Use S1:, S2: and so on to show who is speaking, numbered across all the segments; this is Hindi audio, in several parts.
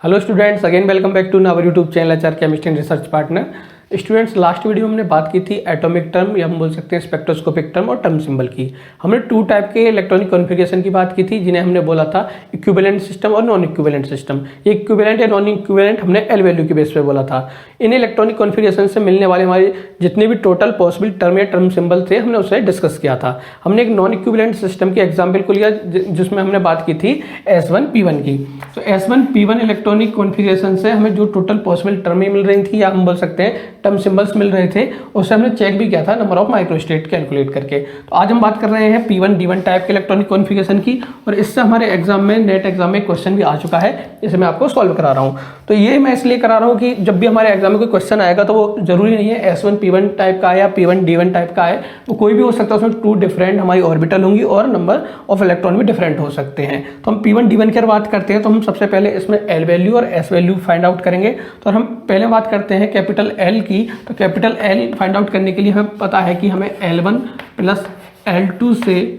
S1: Hello students, again welcome back to our YouTube channel HR chemistry and research partner. Students, last video में हमने बात की थी एटॉमिक टर्म या हम बोल सकते हैं स्पेक्ट्रोस्कोपिक टर्म और टर्म सिंबल की। हमने टू टाइप के इलेक्ट्रॉनिक कॉन्फ़िगरेशन की बात की थी, जिन्हें हमने बोला था इक्विवेलेंट सिस्टम और नॉन इक्विवेलेंट सिस्टम। ये इक्विवेलेंट या नॉन इक्विवेलेंट हमने एल वैल्यू के बेस पे बोला था। इन इलेक्ट्रॉनिक कॉन्फ़िगरेशन से मिलने वाले हमारे जितने भी टोटल पॉसिबल टर्म या टर्म सिंबल थे, हमने उससे डिस्कस किया था। हमने एक नॉन इक्विवेलेंट सिस्टम के एग्जाम्पल को लिया जिसमें हमने बात की थी S1P1 की। तो S1P1 इलेक्ट्रॉनिक कॉन्फ़िगरेशन से हमें जो टोटल पॉसिबल टर्में मिल रही थी या हम बोल सकते हैं टर्म सिंबल्स मिल रहे थे, उससे हमने चेक भी किया था नंबर ऑफ माइक्रोस्टेट कैलकुलेट करके। तो आज हम बात कर रहे हैं P1 D1 टाइप के इलेक्ट्रॉनिक कॉन्फ़िगरेशन की, और इससे हमारे एग्जाम में नेट एग्जाम में क्वेश्चन भी आ चुका है, इसे मैं आपको सॉल्व करा रहा हूँ। तो ये मैं इसलिए करा रहा हूँ कि जब भी हमारे एग्जाम में कोई क्वेश्चन आएगा तो वो जरूरी नहीं है S1P1 टाइप का या P1 D1 टाइप का है, वो कोई भी हो सकता है। उसमें टू डिफरेंट हमारी ऑर्बिटल होंगी और नंबर ऑफ इलेक्ट्रॉन भी डिफरेंट हो सकते हैं। तो हम P1 D1 की बात करते हैं तो हम सबसे पहले इसमें L वैल्यू और S वैल्यू फाइंड आउट करेंगे। तो हम पहले बात करते हैं कैपिटल L की। तो कैपिटल L फाइंड आउट करने के लिए हमें पता है कि हमें L1 प्लस L2 से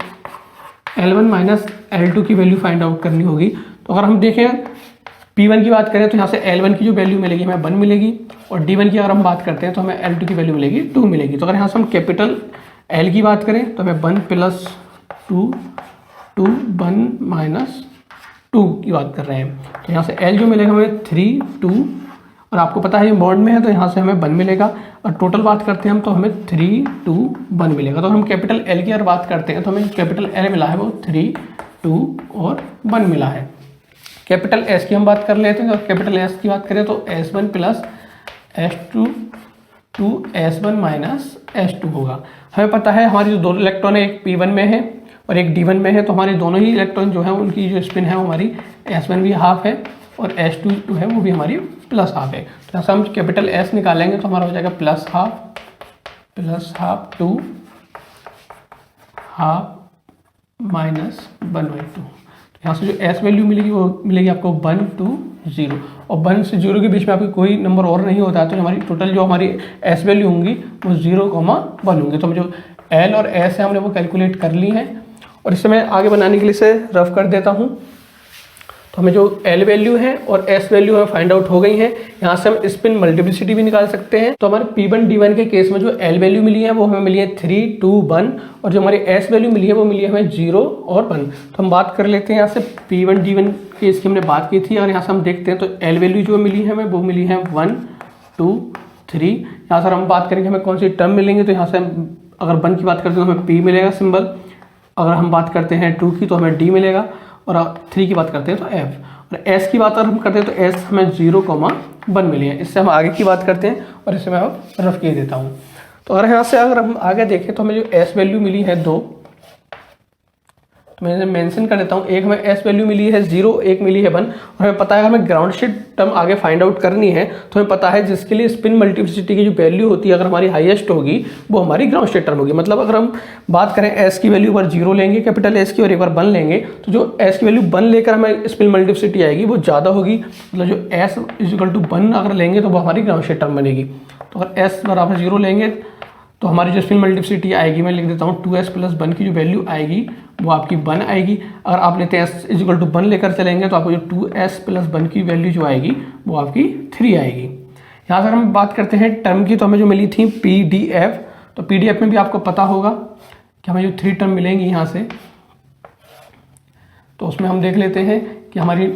S1: L1 माइनस L2 की वैल्यू फाइंड आउट करनी होगी। तो अगर हम देखें P1 की बात करें तो यहाँ से L1 की जो वैल्यू मिलेगी हमें 1 मिलेगी, और D1 की अगर हम बात करते हैं तो हमें L2 की वैल्यू मिलेगी 2 मिलेगी। तो अगर यहाँ से हम कैपिटल L की बात करें तो हमें 1 प्लस 2 1 माइनस 2 की बात कर रहे हैं। तो यहाँ से L जो मिलेगा हमें 3 2, और आपको पता है ये बॉन्ड में है तो यहाँ से हमें 1 मिलेगा, और टोटल बात करते हैं हम तो हमें 3 2 1 मिलेगा। तो हम कैपिटल L की अगर बात करते हैं तो हमें कैपिटल L मिला है वो 3 2 और 1 मिला है। कैपिटल S की हम बात कर लेते हैं। तो कैपिटल S की बात करें तो S1 plus S2 to S1 minus S2 होगा। हमें पता है हमारी जो दो इलेक्ट्रॉन है, एक P1 में है और एक D1 में है, तो हमारे दोनों ही इलेक्ट्रॉन जो है उनकी जो स्पिन है वो हमारी S1 भी हाफ है और S2 जो है वो भी हमारी प्लस हाफ है। तो ऐसा हम कैपिटल S निकालेंगे तो हमारा हो जाएगा प्लस हाफ 2 हाफ माइनस 1/2। यहाँ से जो S वैल्यू मिलेगी वो मिलेगी आपको 1 2 0, और 1 से 0 के बीच में आपकी कोई नंबर और नहीं होता है, तो हमारी टोटल जो हमारी S वैल्यू होंगी वो 0,1 होंगी। तो हम जो L और S है हमने वो कैलकुलेट कर ली है, और इससे मैं आगे बनाने के लिए इसे रफ कर देता हूँ। तो हमें जो L वैल्यू है और S वैल्यू हमें फाइंड आउट हो गई है। यहाँ से हम स्पिन मल्टीप्लिसिटी भी निकाल सकते हैं। तो हमारे P1 D1 के केस में जो L वैल्यू मिली है वो हमें मिली है 3 2 1, और जो हमारी S वैल्यू मिली है वो मिली है हमें 0 और 1। तो हम बात कर लेते हैं यहाँ से P1 D1 केस की हमने बात की थी, और यहाँ से हम देखते हैं तो L वैल्यू जो मिली है हमें वो मिली है 1 2 3। यहाँ से हम बात करेंगे हमें कौन सी टर्म मिलेंगे, तो यहाँ से अगर 1 की बात करते हैं तो हमें P मिलेगा सिंबल, अगर हम बात करते हैं 2 की तो हमें D मिलेगा, और 3 की बात करते हैं तो F, और S की बात अगर हम करते हैं तो S हमें 0,1 मिली है। इससे हम आगे की बात करते हैं, और इसे मैं अब रफ किए देता हूँ। तो अगर यहाँ से अगर हम आगे देखें तो हमें जो S वैल्यू मिली है 2, तो मैं मेंशन कर देता हूँ। एक हमें S वैल्यू मिली है 0, एक मिली है 1, और हमें पता है हमें ग्राउंड स्टेट टर्म आगे फाइंड आउट करनी है, तो हमें पता है जिसके लिए स्पिन मल्टीप्लिसिटी की जो वैल्यू होती है अगर हमारी हाईएस्ट होगी वो हमारी ग्राउंड स्टेट टर्म होगी। मतलब अगर हम बात करें S की वैल्यू पर 0 लेंगे कैपिटल S की, और एक बार 1 लेंगे, तो जो S की वैल्यू 1 लेकर हमें स्पिन मल्टीप्लिसिटी आएगी वो ज़्यादा होगी। मतलब जो S = 1 अगर लेंगे तो वो हमारी ग्राउंड स्टेट टर्म बनेगी। तो अगर S बराबर 0 लेंगे तो हमारी जो स्पिन मल्टीप्लिसिटी आएगी, मैं लिख देता हूँ 2S प्लस 1 की जो वैल्यू आएगी वो आपकी 1 आएगी। अगर आप लेते हैं S = 1 लेकर चलेंगे तो आपको जो 2S प्लस 1 की वैल्यू जो आएगी वो आपकी 3 आएगी। यहाँ से हम बात करते हैं टर्म की, तो हमें जो मिली थी PDF, तो PDF में भी आपको पता होगा कि हमें जो 3 टर्म मिलेंगी यहाँ से, तो उसमें हम देख लेते हैं कि हमारी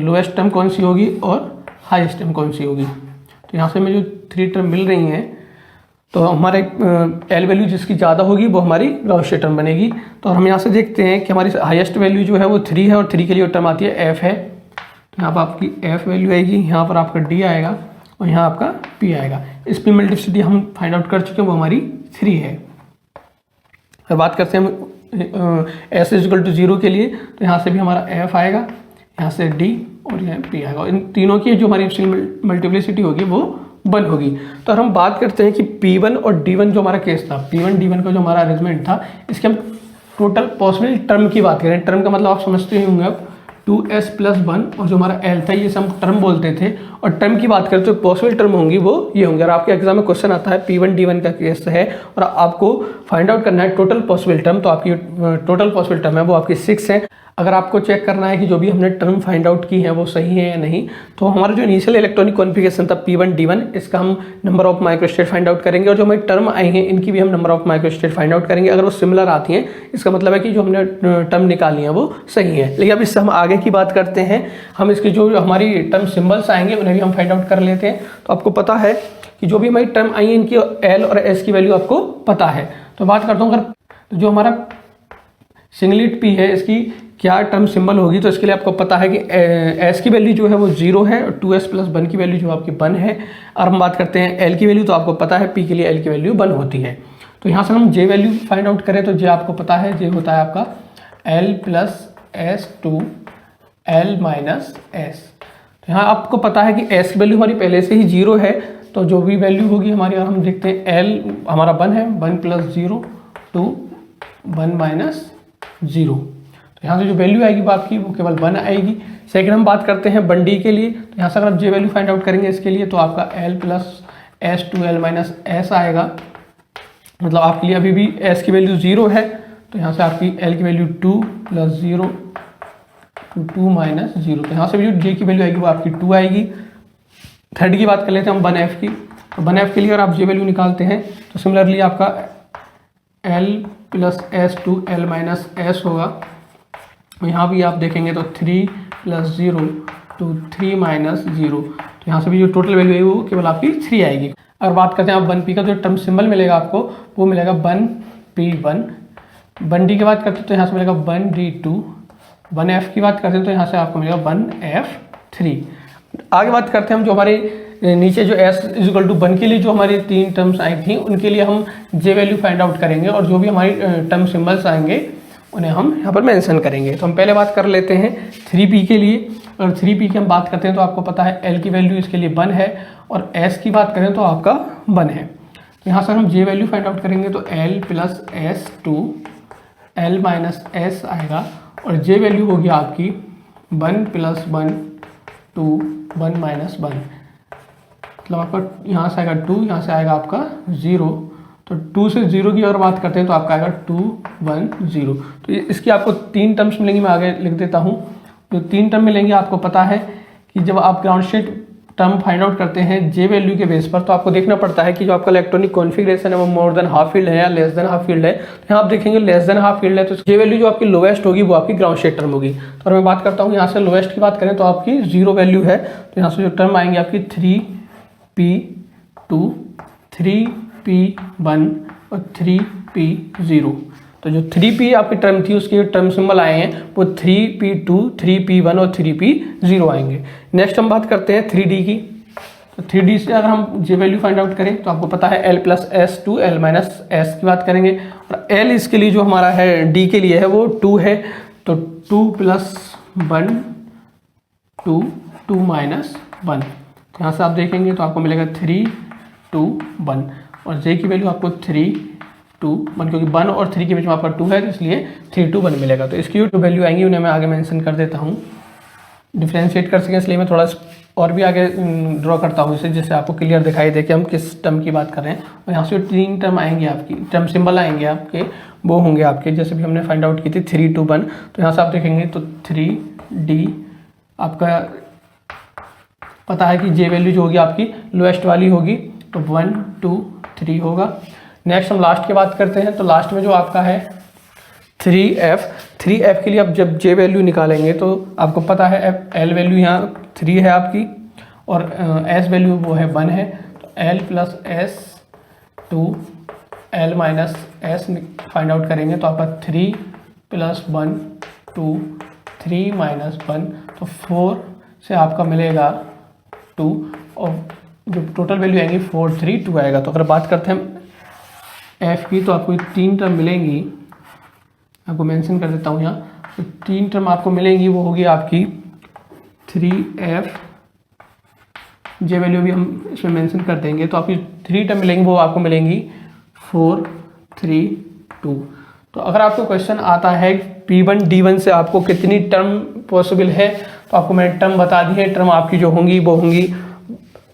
S1: लोएस्ट टर्म कौन सी होगी और हाईएस्ट टर्म कौन सी होगी। तो यहाँ से हमें जो 3 टर्म मिल रही हैं, तो हमारे L वैल्यू जिसकी ज़्यादा होगी वो हमारी ग्राउंड स्टेट टर्म बनेगी। तो हम यहाँ से देखते हैं कि हमारी हाईएस्ट वैल्यू जो है वो 3 है, और 3 के लिए टर्म आती है F है। तो यहाँ पर आपकी F वैल्यू आएगी, यहाँ पर आपका D आएगा, और यहाँ आपका P आएगा। स्पिन मल्टीप्लिसिटी हम फाइंड आउट कर चुके हैं, वो हमारी 3 है। अब बात करते हैं हम S = 0 के लिए, तो यहाँ से भी हमारा F आएगा, यहाँ से D और यहाँ P आएगा। इन तीनों की जो हमारी स्पिन मल्टीप्लिसिटी होगी वो 1 होगी। तो हम बात करते हैं कि P1 और D1 जो हमारा केस था, P1 D1 का जो हमारा अरेंजमेंट था, इसके हम टोटल पॉसिबल टर्म की बात करें। टर्म का मतलब आप समझते ही होंगे अब 2S प्लस 1, और जो हमारा L था ये हम टर्म बोलते थे। और टर्म की बात करें तो पॉसिबल टर्म होंगी वो ये होंगे। और आपके एग्जाम में क्वेश्चन आता है P1 D1 का केस है और आपको फाइंड आउट करना है टोटल पॉसिबल टर्म, तो आपकी टोटल पॉसिबल टर्म है वो आपकी 6 है। अगर आपको चेक करना है कि जो भी हमने टर्म फाइंड आउट की है वो सही है या नहीं, तो हमारा जो इनिशियल इलेक्ट्रॉनिक कॉन्फ़िगरेशन था P1 D1, इसका हम number of microstate find out करेंगे और जो हमारी टर्म आई हैं इनकी भी हम number of microstate find out करेंगे। अगर वो सिमिलर आती हैं इसका मतलब है कि जो हमने टर्म निकाली है वो सही है। लेकिन अब इससे हम आगे की बात करते हैं, हम इसकी जो हमारी टर्म सिम्बल्स आएंगे उन्हें भी हम फाइंड आउट कर लेते हैं। तो आपको पता है कि जो भी हमारी टर्म आई है इनकी L और S की वैल्यू आपको पता है। तो बात करता हूँ, अगर जो हमारा सिंगलेट P है इसकी क्या टर्म सिंबल होगी, तो इसके लिए आपको पता है कि S की वैल्यू जो है वो 0 है और 2S प्लस 1 की वैल्यू जो आपकी 1 है। और हम बात करते हैं L की वैल्यू, तो आपको पता है P के लिए L की वैल्यू 1 होती है। तो यहाँ से हम J वैल्यू फाइंड आउट करें तो J आपको पता है, J होता है आपका L plus S to L minus S। तो यहाँ आपको पता है कि S की वैल्यू हमारी पहले से ही 0 है, तो जो भी वैल्यू होगी हमारी, अगर हम देखते हैं L हमारा 1 है, 1 प्लस 0 टू 1 माइनस 0। तो यहाँ से जो वैल्यू आएगी वो आपकी वो केवल 1 आएगी। सेकंड हम बात करते हैं 1D के लिए, तो यहाँ से अगर आप J वैल्यू फाइंड आउट करेंगे इसके लिए, तो आपका L plus S to L minus S आएगा। मतलब आपके लिए अभी भी S की वैल्यू 0 है, तो यहाँ से आपकी L की वैल्यू 2 प्लस 0 टू 2 माइनस 0। तो यहाँ से भी जो J की वैल्यू आएगी वो आपकी 2 आएगी। थर्ड की बात कर लेते हैं हम 1F की। तो 1F के लिए अगर आप J वैल्यू निकालते हैं तो सिमिलरली आपका L plus S to L minus S होगा। यहाँ भी आप देखेंगे तो 3 प्लस 0 टू 3 माइनस 0। तो यहाँ से भी जो टोटल वैल्यू है वो केवल आपकी 3 आएगी। अगर बात करते हैं आप 1P का, जो टर्म सिंबल मिलेगा आपको वो मिलेगा 1P1। 1D की बात करते हैं तो यहाँ से मिलेगा 1D2। 1F की बात करते हैं तो यहाँ से आपको मिलेगा 1F3। आगे बात करते हैं हम, जो हमारे नीचे जो S इक्वल टू 1 के लिए जो हमारी 3 टर्म्स आई थी उनके लिए हम J वैल्यू फाइंड आउट करेंगे और जो भी हमारी टर्म सिंबल्स आएंगे उन्हें हम यहाँ पर मेंशन करेंगे। तो हम पहले बात कर लेते हैं 3P के लिए। अगर 3P की हम बात करते हैं तो आपको पता है L की वैल्यू इसके लिए 1 है और S की बात करें तो आपका 1 है। तो यहाँ से हम J वैल्यू फाइंड आउट करेंगे तो L plus S to L minus S आएगा और J वैल्यू होगी आपकी 1 प्लस 1 टू 1 माइनस 1। मतलब आपका यहाँ से आएगा 2, यहाँ से आएगा आपका 0। तो 2 से 0 की अगर बात करते हैं तो आपका आएगा 2 1 0। तो इसकी आपको 3 टर्म्स मिलेंगी, मैं आगे लिख देता हूँ। जो 3 टर्म मिलेंगे आपको पता है कि जब आप ground state term find out करते हैं J वैल्यू के बेस पर, तो आपको देखना पड़ता है कि जो आपका इलेक्ट्रॉनिक कॉन्फ़िगरेशन है वो मोर देन हाफ फील्ड है या लेस देन हाफ फील्ड है। तो यहाँ आप देखेंगे लेस देन हाफ फील्ड है, तो J वैल्यू जो आपकी लोएस्ट होगी वो आपकी ग्राउंड स्टेट टर्म होगी। तो अगर मैं बात करता हूँ यहाँ से लोएस्ट की बात करें तो आपकी 0 वैल्यू है। तो यहाँ से जो टर्म आएंगे आपकी 3P2, 3P1 और 3P0। तो जो 3P आपकी टर्म थी उसके टर्म सिंबल आए हैं वो 3P2, 3P1 और 3P0 आएंगे। नेक्स्ट हम बात करते हैं 3D की। तो 3D से अगर हम J वैल्यू फाइंड आउट करें तो आपको पता है L plus S to L minus S की बात करेंगे और L इसके लिए जो हमारा है D के लिए है वो 2 है। तो 2 प्लस 1 टू 2 माइनस 1। तो यहाँ से आप देखेंगे तो आपको मिलेगा 3 2 1 और J की वैल्यू आपको 3 2 1, क्योंकि 1 और 3 के बीच में आपका 2 है तो इसलिए 3 2 1 मिलेगा। तो इसकी जो वैल्यू आएंगी उन्हें मैं आगे मेंशन कर देता हूँ, डिफ्रेंशिएट कर सकें, इसलिए मैं थोड़ा और भी आगे ड्रॉ करता हूँ इसे, जिससे आपको क्लियर दिखाई दे कि हम किस टर्म की बात कर रहे हैं। और यहाँ से 3 टर्म आएंगे आपकी, टर्म सिंबल आएंगे आपके, वो होंगे आपके जैसे भी हमने फाइंड आउट की थी 3 2 1। तो यहाँ से आप देखेंगे तो 3D आपका पता है कि J वैल्यू जो होगी आपकी लोएस्ट वाली होगी, तो 1 2 3 होगा। नेक्स्ट हम लास्ट की बात करते हैं। तो लास्ट में जो आपका है 3F के लिए आप जब J वैल्यू निकालेंगे तो आपको पता है L वैल्यू यहाँ 3 है आपकी और S वैल्यू वो है 1 है। तो L plus S to L minus S find out करेंगे तो आपका 3 प्लस 1 टू 3 माइनस 1, तो 4 से आपका मिलेगा 2 और जो टोटल वैल्यू आएंगी 4 3 2 आएगा। तो अगर बात करते हैं F की तो आपको 3 टर्म मिलेंगी, आपको मेंशन कर देता हूँ यहाँ। तो 3 टर्म आपको मिलेंगी, वो होगी आपकी 3F, J वैल्यू भी हम इसमें मेंशन कर देंगे। तो आपकी 3 टर्म मिलेंगी, वो आपको मिलेंगी 4 3 2। तो अगर आपको क्वेश्चन आता है P1 D1 से आपको कितनी टर्म पॉसिबल है, तो आपको मैंने टर्म बता दी है। टर्म आपकी जो होंगी वो होंगी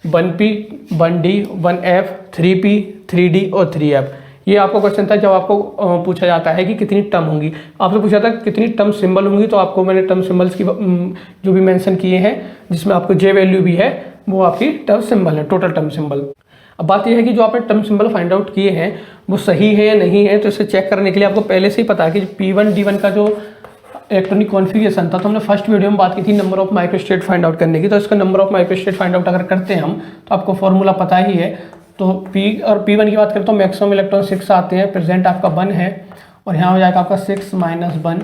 S1: 1P 1D 1F 3P 3D और 3F। ये आपका क्वेश्चन था जब आपको पूछा जाता है कि कितनी टर्म होंगी। आपसे पूछा था कितनी टर्म सिंबल होंगी, तो आपको मैंने टर्म सिंबल्स की जो भी मेंशन किए हैं, जिसमें आपको जे वैल्यू भी है, वो आपकी टर्म सिंबल है, टोटल टर्म सिंबल। अब बात यह है कि जो आपने टर्म सिंबल फाइंड आउट किए हैं वो सही है या नहीं है, तो इसे चेक करने के लिए आपको पहले से ही पता है कि P1 D1 का जो इलेक्ट्रॉनिक कॉन्फ़िगरेशन था, तो हमने फर्स्ट वीडियो में बात की थी number of microstate find out करने की। तो इसका number of microstate find out अगर करते हैं हम, तो आपको फॉर्मूला पता ही है। तो P और P1 की बात करें तो मैक्सिमम इलेक्ट्रॉन 6 आते हैं, प्रेजेंट आपका 1 है, और यहाँ हो जाएगा आपका 6 - 1।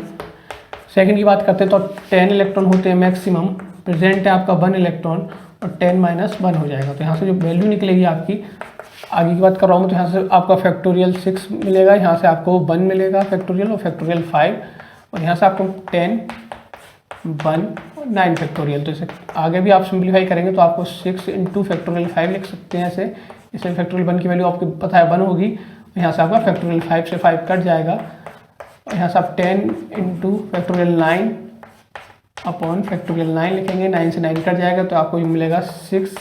S1: सेकेंड की बात करते हैं तो 10 इलेक्ट्रॉन होते हैं मैक्सिमम, प्रेजेंट है आपका 1 इलेक्ट्रॉन, और 10 - 1 हो जाएगा। तो यहाँ से जो वैल्यू निकलेगी आपकी, आगे की बात कर रहा हूँ, तो यहाँ से आपका फैक्टोरियल 6 मिलेगा, यहाँ से आपको 1 मिलेगा फैक्टोरियल, और फैक्टोरियल 5, और यहाँ से आपको 10 1 और 9 फैक्टोरियल। तो इसे आगे भी आप सिंप्लीफाई करेंगे तो आपको 6 × फैक्टोरियल 5 लिख सकते हैं ऐसे। इसमें फैक्टोरियल 1 की वैल्यू आपको पता है 1 होगी, यहाँ से आपका फैक्टोरियल 5 से 5 कट जाएगा, और यहाँ से आप 10 × फैक्टोरियल 9 अपॉन फैक्टोरियल 9 लिखेंगे, 9 से 9 कट जाएगा, तो आपको ये मिलेगा 6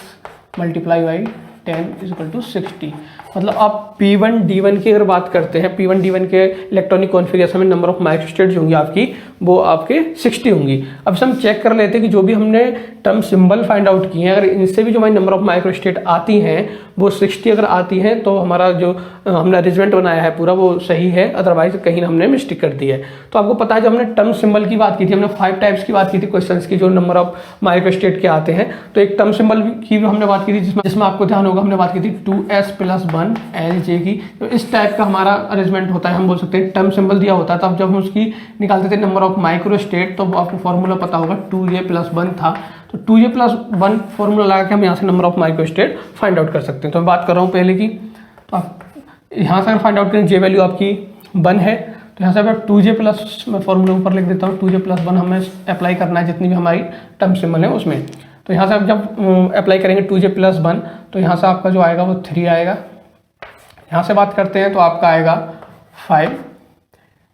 S1: × 10 = 60। मतलब आप P1 D1 की अगर बात करते हैं, P1 D1 के इलेक्ट्रॉनिक कॉन्फ़िगरेशन में नंबर ऑफ माइक्रोस्टेट जो होंगी आपकी, वो आपके 60 होंगी। अब हम चेक कर लेते हैं कि जो भी हमने टर्म सिंबल फाइंड आउट किए हैं, अगर इनसे भी जो हमारी नंबर ऑफ माइक्रोस्टेट आती हैं वो 60 अगर आती हैं, तो हमारा जो हमने अरेंजमेंट बनाया है पूरा वो सही है, अदरवाइज कहीं हमने मिस्टेक कर दी है। तो आपको पता है जब हमने टर्म सिंबल की बात की थी, हमने 5 टाइप्स की बात की थी क्वेश्चंस की जो नंबर ऑफ माइक्रोस्टेट के आते हैं। तो एक टर्म सिंबल की भी हमने बात की थी जिसमें आपको ध्यान होगा, हमने बात की थी 2s + 1 LJ की। तो इस टाइप का हमारा अरेंजमेंट होता है, हम बोल सकते हैं टर्म सिंबल दिया होता है, तब जब हम उसकी निकालते थे नंबर ऑफ माइक्रोस्टेट, तो आपको फॉर्मूला पता होगा 2j + 1 था। तो 2j + 1 फॉर्मूला लगा के हम यहाँ से number of microstate find out कर सकते हैं। तो मैं बात कर रहा हूँ पहले की, तो आप यहाँ से अगर फाइंड आउट करें, जे वैल्यू आपकी 1 है, तो यहाँ से मैं 2j + मैं फॉर्मूला ऊपर लिख देता हूँ, 2j + 1 हमें अप्लाई करना है जितनी भी हमारी टर्म सिंबल है उसमें। तो यहाँ से आप जब अप्लाई करेंगे 2j + 1, तो यहाँ से आपका जो आएगा वो 3 आएगा। यहाँ से बात करते हैं तो आपका आएगा 5,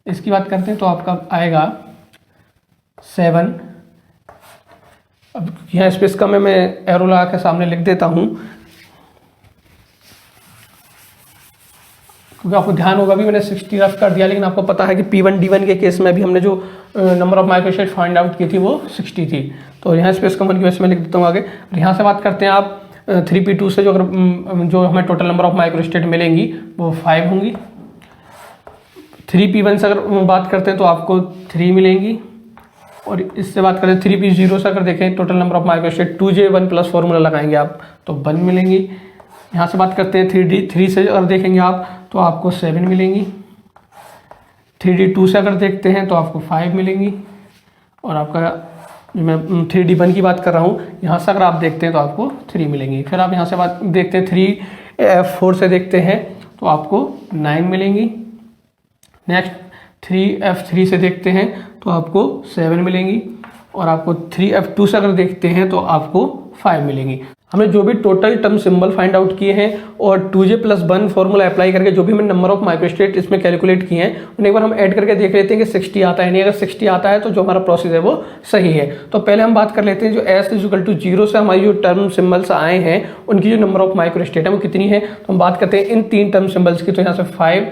S1: इसकी बात करते हैं तो आपका आएगा 7। अब यहाँ स्पेस का मैं एरो लगा के सामने लिख देता हूँ, क्योंकि आपको ध्यान होगा भी मैंने 60 रफ कर दिया, लेकिन आपको पता है कि P1 D1 के केस में भी हमने जो number of microstate find out की थी वो 60 थी। तो यहाँ स्पेस कॉमन की वजह से मैं लिख देता हूँ आगे। यहाँ से बात करते हैं आप 3p2 से जो हमें टोटल नंबर ऑफ माइक्रोस्टेट मिलेंगी वो 5 होंगी। 3p1 से अगर बात करते हैं तो आपको 3 मिलेंगी, और इससे बात करें 3p0 से अगर देखें total number of microstate 2j1 + formula लगाएंगे आप तो 1 मिलेंगी। यहाँ से बात करते हैं 3d3 से अगर देखेंगे आप तो आपको 7 मिलेंगी। 3d2 से अगर देखते हैं तो आपको 5 मिलेंगी, और आपका मैं 3d1 की बात कर रहा हूँ, यहाँ से अगर आप देखते हैं तो आपको 3 मिलेंगी। फिर आप यहाँ से बात देखते हैं 3f4 से देखते हैं तो आपको 9 मिलेंगी। नेक्स्ट 3f3 से देखते हैं तो आपको 7 मिलेंगी, और आपको 3f2 से अगर देखते हैं तो आपको 5 मिलेंगी। हमने जो भी total term symbol find out किए हैं और 2j + 1 फॉर्मूला अप्लाई करके जो भी हमने नंबर ऑफ माइक्रोस्टेट इसमें कैलकुलेट किए हैं, उन्हें एक बार हम ऐड करके देख लेते हैं कि 60 आता है नहीं। अगर 60 आता है तो जो हमारा प्रोसेस है वो सही है। तो पहले हम बात कर लेते हैं जो s = 0 से हमारी जो टर्म सिंबल्स आए हैं उनकी जो नंबर ऑफ माइक्रोस्टेट है वो कितनी है। तो हम बात करते हैं इन 3 टर्म सिंबल्स की। तो यहाँ से 5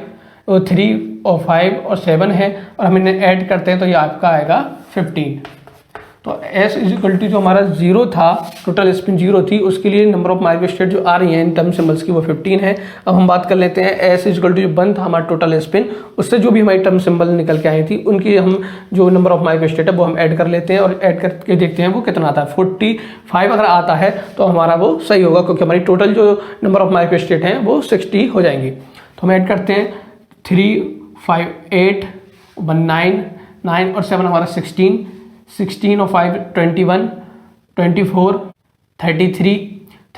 S1: और 3 और 5 और 7 है, और हम इन्हें ऐड करते हैं तो ये आपका आएगा 15। तो s = जो हमारा 0 था, टोटल स्पिन 0 थी, उसके लिए नंबर ऑफ माइक्रोस्टेट जो आ रही हैं इन टर्म सिंबल्स की वो 15 है। अब हम बात कर लेते हैं s = जो 1 था हमारा टोटल स्पिन, उससे जो भी हमारी टर्म सिंबल निकल के आई थी उनकी हम जो नंबर ऑफ माइक्रोस्टेट है वो हम ऐड कर लेते हैं, और ऐड करके देखते हैं वो कितना आता है। 45 अगर आता है तो हमारा वो सही होगा, क्योंकि हमारी टोटल जो नंबर ऑफ माइक्रोस्टेट हैं वो 60 हो जाएंगी। तो हम ऐड करते हैं 3 5 8 1 9 और 7 हमारा 16 और 5 21 24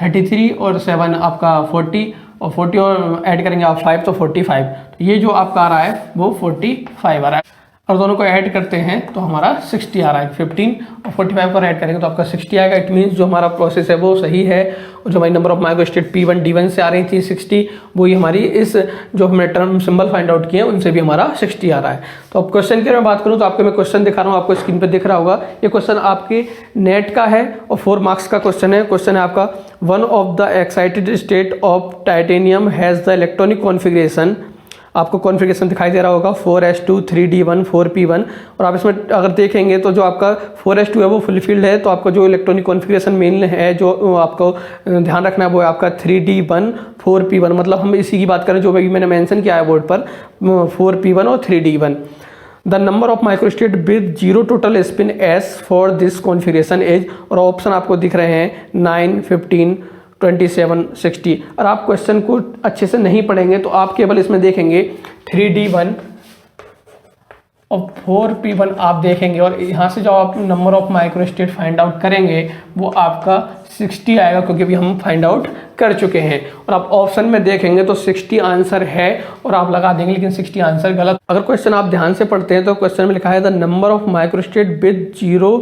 S1: 33 और 7 आपका 40, और 40 और ऐड करेंगे आप 5 तो 45। तो ये जो आपका आ रहा है वो 45 आ रहा है, और दोनों को ऐड करते हैं तो हमारा 60 आ रहा है। 15 और 45 को ऐड करेंगे तो आपका 60 आएगा। इट मीन्स जो हमारा प्रोसेस है वो सही है, और जो हमारी number of microstate P1 D1 से आ रही थी 60, वही हमारी इस जो हमने टर्म सिंबल फाइंड आउट किए हैं उनसे भी हमारा 60 आ रहा है। तो अब क्वेश्चन की मैं बात करूँ तो आपको मैं क्वेश्चन दिखा रहा हूँ, आपको स्क्रीन पर दिख रहा होगा। ये क्वेश्चन आपके नेट का है और 4 मार्क्स का क्वेश्चन है। क्वेश्चन है आपका, one of the excited state of titanium has the electronic configuration आपको कॉन्फ़िगरेशन दिखाई दे रहा होगा 4s2 3d1 4p1। और आप इसमें अगर देखेंगे तो जो आपका 4s2 है वो फुलफिल्ड है, तो आपका जो इलेक्ट्रॉनिक कॉन्फ़िगरेशन मेन है जो आपको ध्यान रखना है वो है आपका 3d1 4p1। मतलब हम इसी की बात करें जो मैंने मेंशन किया है बोर्ड पर 4p1 और 3d1। The number of microstate with zero total spin S for this configuration is, और ऑप्शन आपको दिख रहे हैं 9 15 27 60। और आप क्वेश्चन को अच्छे से नहीं पढ़ेंगे तो आप केवल इसमें देखेंगे 3d1 और 4p1 आप देखेंगे, और यहाँ से जो आप number of microstate find out करेंगे वो आपका 60 आएगा, क्योंकि अभी हम फाइंड आउट कर चुके हैं। और आप ऑप्शन में देखेंगे तो 60 आंसर है और आप लगा देंगे, लेकिन 60 आंसर गलत। अगर क्वेश्चन आप ध्यान से पढ़ते हैं तो क्वेश्चन में लिखा है the number of microstate with zero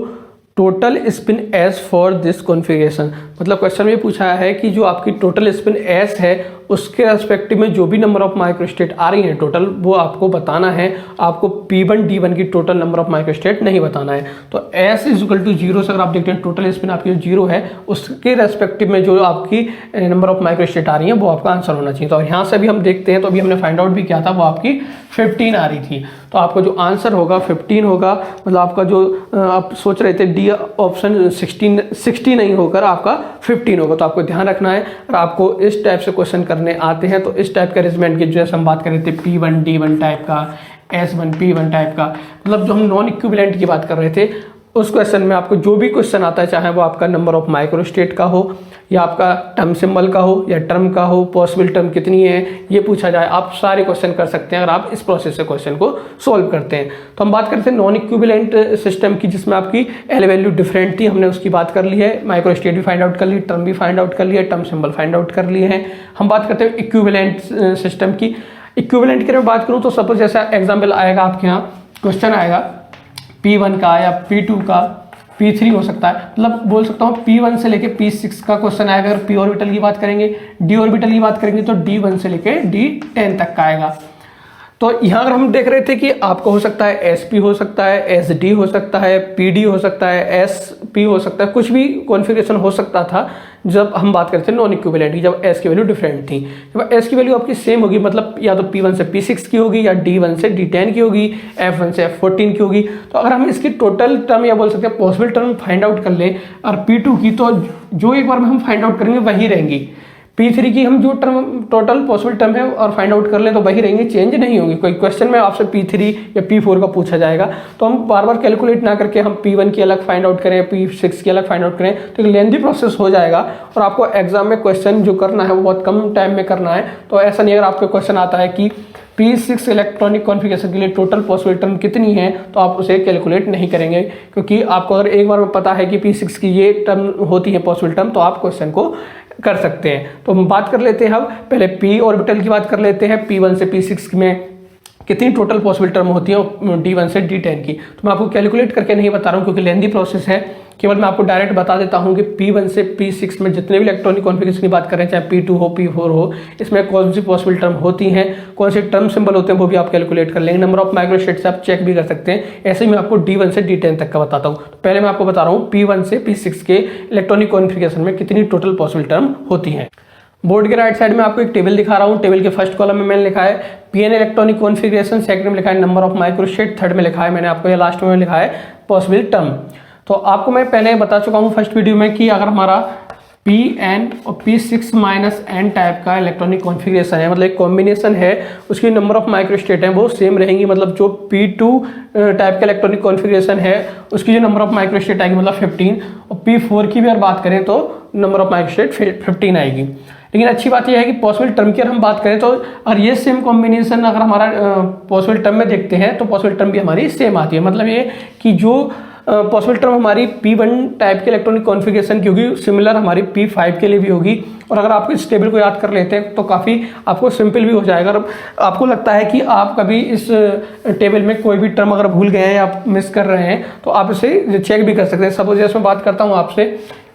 S1: total spin S for this configuration. मतलब क्वेश्चन में पूछा है कि जो आपकी टोटल स्पिन एस है उसके रेस्पेक्टिव में जो भी नंबर ऑफ माइक्रोस्टेट आ रही है टोटल, वो आपको बताना है। आपको P1 D1 की टोटल नंबर ऑफ माइक्रोस्टेट नहीं बताना है। तो S इक्वल टू 0 से अगर आप देखते हैं टोटल स्पिन आपकी जो 0 है उसके रेस्पेक्टिव में जो आपकी नंबर ऑफ माइक्रोस्टेट आ रही है वो आपका आंसर होना चाहिए। तो यहाँ से अभी हम देखते हैं, तो अभी हमने फाइंड आउट भी किया था, वो आपकी 15 आ रही थी। तो आपका जो आंसर होगा 15 होगा। मतलब आपका जो आप सोच रहे थे डी ऑप्शन 60 नहीं होकर आपका 15 होगा। तो आपको ध्यान रखना है। और आपको इस टाइप से क्वेश्चन करने आते हैं तो इस टाइप के अरेंजमेंट की जैसे हम बात कर रहे थे P1 D1 टाइप का, S1 P1 टाइप का, मतलब जो हम नॉन इक्विवेलेंट की बात कर रहे थे उस क्वेश्चन में आपको जो भी क्वेश्चन आता है, चाहे वो आपका नंबर ऑफ माइक्रोस्टेट का हो या आपका टर्म सिंबल का हो या टर्म का हो, पॉसिबल टर्म कितनी है ये पूछा जाए, आप सारे क्वेश्चन कर सकते हैं अगर आप इस प्रोसेस से क्वेश्चन को सोल्व करते हैं। तो हम बात करते हैं नॉन इक्विवेलेंट सिस्टम की, जिसमें आपकी एल वैल्यू डिफरेंट थी, हमने उसकी बात कर ली है। माइक्रोस्टेट भी फाइंड आउट कर ली, टर्म भी फाइंड आउट कर लिया, टर्म सिंबल फाइंड आउट कर लिए हैं। हम बात करते हैं इक्विवेलेंट सिस्टम की। इक्विवेलेंट की मैं बात करूँ तो सपोज जैसा एग्जाम्पल आएगा आपके यहाँ, क्वेश्चन आएगा P1 का या P2 का, P3 हो सकता है, मतलब बोल सकता हूँ P1 से लेके P6 का क्वेश्चन आएगा। अगर p ऑर्बिटल की बात करेंगे, d ऑर्बिटल की बात करेंगे तो D1 से लेके D10 तक का आएगा। तो यहाँ अगर हम देख रहे थे कि आपको हो सकता है SP हो सकता है, SD हो सकता है, PD हो सकता है, SP हो सकता है, कुछ भी कॉन्फ़िगरेशन हो सकता था जब हम बात करते हैं नॉन इक्विवेलेंट की, जब S की वैल्यू डिफरेंट थी। जब S की वैल्यू आपकी सेम होगी, मतलब या तो P1 से P6 की होगी या D1 से D10 की होगी, F1 से F14 की होगी। तो अगर हम इसकी टोटल टर्म या बोल सकते हैं पॉसिबल टर्म फाइंड आउट कर लें और P2 की, तो जो एक बार में हम फाइंड आउट करेंगे वही रहेंगी। P3 की हम जो टर्म टोटल पॉसिबल टर्म है और फाइंड आउट कर लें तो वही रहेंगे, चेंज नहीं होंगे। कोई क्वेश्चन में आपसे P3 या P4 का पूछा जाएगा तो हम बार बार कैलकुलेट ना करके हम P1 की अलग फाइंड आउट करें, P6 की अलग फाइंड आउट करें तो एक लेंथी प्रोसेस हो जाएगा और आपको एग्जाम में क्वेश्चन जो करना है वो बहुत कम टाइम में करना है। तो ऐसा नहीं, अगर आपको क्वेश्चन आता है कि P6 इलेक्ट्रॉनिक कॉन्फ़िगरेशन के लिए टोटल पॉसिबल टर्म कितनी है तो आप उसे कैलकुलेट नहीं करेंगे, क्योंकि आपको अगर एक बार में पता है कि P6 की ये टर्म होती है पॉसिबल टर्म, तो आप क्वेश्चन को कर सकते हैं। तो हम बात कर लेते हैं, हम पहले P ऑर्बिटल की बात कर लेते हैं। P1 से P6 में कितनी टोटल पॉसिबल टर्म होती है D1 से D10 की। तो मैं आपको कैलकुलेट करके नहीं बता रहा हूँ क्योंकि लेंदी प्रोसेस है, केवल मैं आपको डायरेक्ट बता देता हूँ कि P1 से P6 में जितने भी इलेक्ट्रॉनिक कॉन्फ़िगरेशन की बात करें, चाहे P2 हो P4 हो, इसमें कौन सी पॉसिबल टर्म होती हैं, कौन से टर्म सिंबल होते हैं वो भी आप कैलकुलेट कर लेंगे। नंबर ऑफ माइक्रोस्टेट से आप चेक भी कर सकते हैं। ऐसे ही मैं आपको D1 से D10 तक का बताता हूँ। तो पहले मैं आपको बता रहा हूँ P1 से P6 के इलेक्ट्रॉनिक कॉन्फ़िगरेशन में कितनी टोटल पॉसिबल टर्म होती हैं। बोर्ड के राइट साइड में आपको एक टेबल दिखा रहा हूँ। टेबल के फर्स्ट कॉलम में मैंने लिखा है PN इलेक्ट्रॉनिक कॉन्फ़िगरेशन, सेकंड में लिखा है नंबर ऑफ माइक्रोस्टेट, थर्ड में लिखा है मैंने आपको, या लास्ट में लिखा है पॉसिबल टर्म। तो आपको मैं पहले बता चुका हूँ फर्स्ट वीडियो में कि अगर हमारा Pn और P6 माइनस N टाइप का इलेक्ट्रॉनिक कॉन्फ़िगरेशन है, मतलब एक कॉम्बिनेशन है, उसकी नंबर ऑफ माइक्रोस्टेट है वो सेम रहेंगी। मतलब जो P2 टाइप का इलेक्ट्रॉनिक कॉन्फ़िगरेशन है उसकी जो नंबर ऑफ माइक्रोस्टेट आएगी मतलब 15, और P4 की भी अगर बात करें तो नंबर ऑफ माइक्रोस्टेट 15 आएगी। लेकिन अच्छी बात यह है कि पॉसिबल टर्म की अगर हम बात करें तो अगर ये सेम कॉम्बिनेशन अगर हमारा पॉसिबल टर्म में देखते हैं तो पॉसिबल टर्म भी हमारी सेम आती है। मतलब ये कि जो पॉसिबल टर्म हमारी P1 टाइप के इलेक्ट्रॉनिक कॉन्फ़िगरेशन की होगी सिमिलर हमारी P5 के लिए भी होगी। और अगर आप इस टेबल को याद कर लेते हैं तो काफ़ी आपको सिंपल भी हो जाएगा। अगर आपको लगता है कि आप कभी इस टेबल में कोई भी टर्म अगर भूल गए हैं या मिस कर रहे हैं तो आप इसे चेक भी कर सकते हैं। सपोज जैसे मैं बात करता हूँ आपसे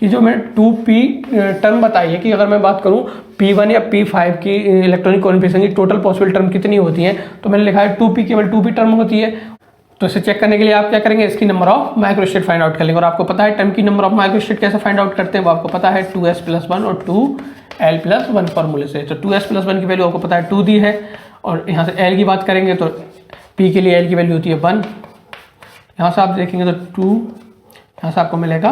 S1: कि जो मैंने 2P टर्म बताई है कि अगर मैं बात करूँ P1 या P5 की इलेक्ट्रॉनिक कॉन्फ़िगरेशन की टोटल पॉसिबल टर्म कितनी होती हैं, तो मैंने लिखा है 2P, केवल 2P टर्म होती है। तो इसे चेक करने के लिए आप क्या करेंगे, इसकी number of microstate find out कर लेंगे। और आपको पता है टर्म की नंबर ऑफ माइक्रोस्टेट कैसे फाइंड आउट करते हैं, वो आपको पता है 2s+1 और 2l+1 फॉर्मूले से। तो 2s+1 की वैल्यू आपको पता है 2 दी है और यहाँ से एल की बात करेंगे तो पी के लिए एल की वैल्यू होती है 1, यहाँ से आप देखेंगे तो 2, यहाँ से आपको मिलेगा,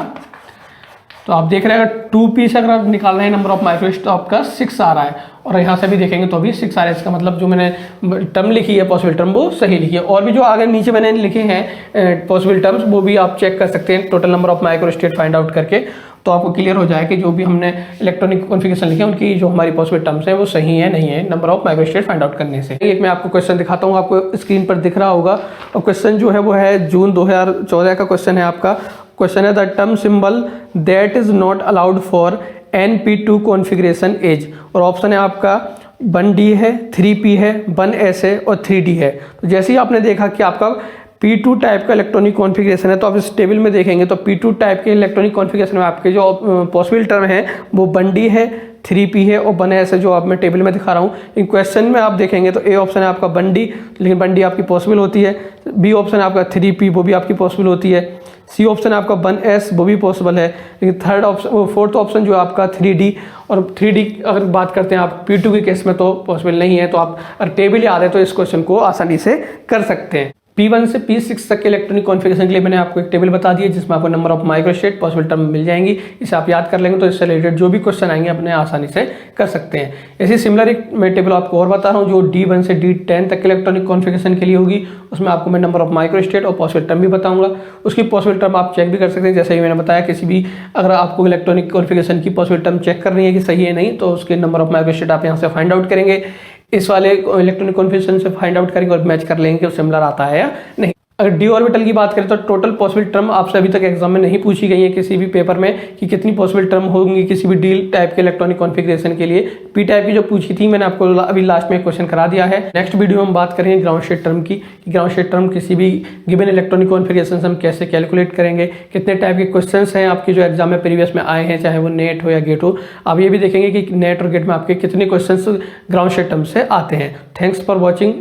S1: तो आप देख रहे हैं अगर 2p से अगर आप निकाल रहे हैं नंबर ऑफ माइक्रोस्टेट तो आपका 6 आ रहा है, और यहाँ से भी देखेंगे तो भी 6 आ रहा है। इसका मतलब जो मैंने टर्म लिखी है पॉसिबल टर्म वो सही लिखी है। और भी जो आगे नीचे मैंने लिखे हैं पॉसिबल टर्म्स वो भी आप चेक कर सकते हैं total number of microstate find out करके, तो आपको क्लियर हो जाए कि जो भी हमने इलेक्ट्रॉनिक कॉन्फ़िगरेशन लिखे हैं उनकी जो हमारी पॉसिबल टर्म्स हैं वो सही है नहीं है number of microstate find out करने से। एक मैं आपको क्वेश्चन दिखाता हूँ, आपको स्क्रीन पर दिख रहा होगा, और क्वेश्चन जो है वो है जून 2014 का क्वेश्चन है आपका। क्वेश्चन है the term symbol that is not allowed for NP2 configuration is, और ऑप्शन है आपका 1D है, 3P है, 1S है और 3D है। तो जैसे ही आपने देखा कि आपका P2 टाइप का इलेक्ट्रॉनिक कॉन्फ़िगरेशन है, तो आप इस टेबल में देखेंगे तो P2 टाइप के इलेक्ट्रॉनिक कॉन्फ़िगरेशन में आपके जो पॉसिबल टर्म है वो 1D है, 3P है और 1S है, जो आप मैं टेबल में दिखा रहा हूँ। इन क्वेश्चन में आप देखेंगे तो ए ऑप्शन है आपका 1D, लेकिन 1D आपकी पॉसिबल होती है, बी ऑप्शन आपका 3P वो भी आपकी पॉसिबल होती है, सी ऑप्शन आपका 1S वो भी पॉसिबल है, लेकिन फोर्थ ऑप्शन जो आपका 3D, और 3D अगर बात करते हैं आप P2 के केस में तो पॉसिबल नहीं है। तो आप अगर टेबल याद है तो इस क्वेश्चन को आसानी से कर सकते हैं। P1 से P6 तक के इलेक्ट्रॉनिक कॉन्फ़िगरेशन के लिए मैंने आपको एक टेबल बता दी है जिसमें आपको number of microstate possible term मिल जाएंगी। इसे आप याद कर लेंगे तो इससे रिलेटेड जो भी क्वेश्चन आएंगे अपने आसानी से कर सकते हैं। ऐसे सिमिलर एक मैं टेबल आपको और बता रहा हूँ जो D1 से D10 तक के इलेक्ट्रॉनिक कॉन्फ़िगरेशन के लिए होगी, उसमें आपको मैं नंबर ऑफ माइक्रोस्टेट और पॉसिबल टर्म भी बताऊंगा। उसकी पॉसिबल टर्म आप चेक भी कर सकते हैं, जैसे ही मैंने बताया किसी भी अगर आपको इलेक्ट्रॉनिक कॉन्फ़िगरेशन की पॉसिबल टर्म चेक करनी है कि सही है नहीं, तो उसके नंबर ऑफ माइक्रोस्टेट आप यहाँ से फाइंड आउट करेंगे, इस वाले इलेक्ट्रॉनिक कॉन्फ़िगरेशन से फाइंड आउट करेंगे और मैच कर लेंगे कि वो सिमिलर आता है या नहीं। अगर डी ऑर्बिटल की बात करें तो टोटल पॉसिबल टर्म आपसे अभी तक एग्जाम में नहीं पूछी गई है किसी भी पेपर में कि कितनी पॉसिबल टर्म होंगी किसी भी डी टाइप के इलेक्ट्रॉनिक कॉन्फ़िगरेशन के लिए। पी टाइप की जो पूछी थी मैंने आपको अभी लास्ट में क्वेश्चन करा दिया है। नेक्स्ट वीडियो में हम बात करेंगे ग्राउंड स्टेट टर्म की, ग्राउंड स्टेट टर्म किसी भी गिवन इलेक्ट्रॉनिक कॉन्फ़िगरेशन से हम कैसे कैलकुलेट करेंगे, कितने टाइप के क्वेश्चन हैं आपके जो एग्जाम में प्रीवियस में आए हैं, चाहे वो नेट हो या गेट हो। आप ये भी देखेंगे कि नेट और गेट में आपके कितने क्वेश्चन ग्राउंड स्टेट टर्म से आते हैं। Thanks for watching.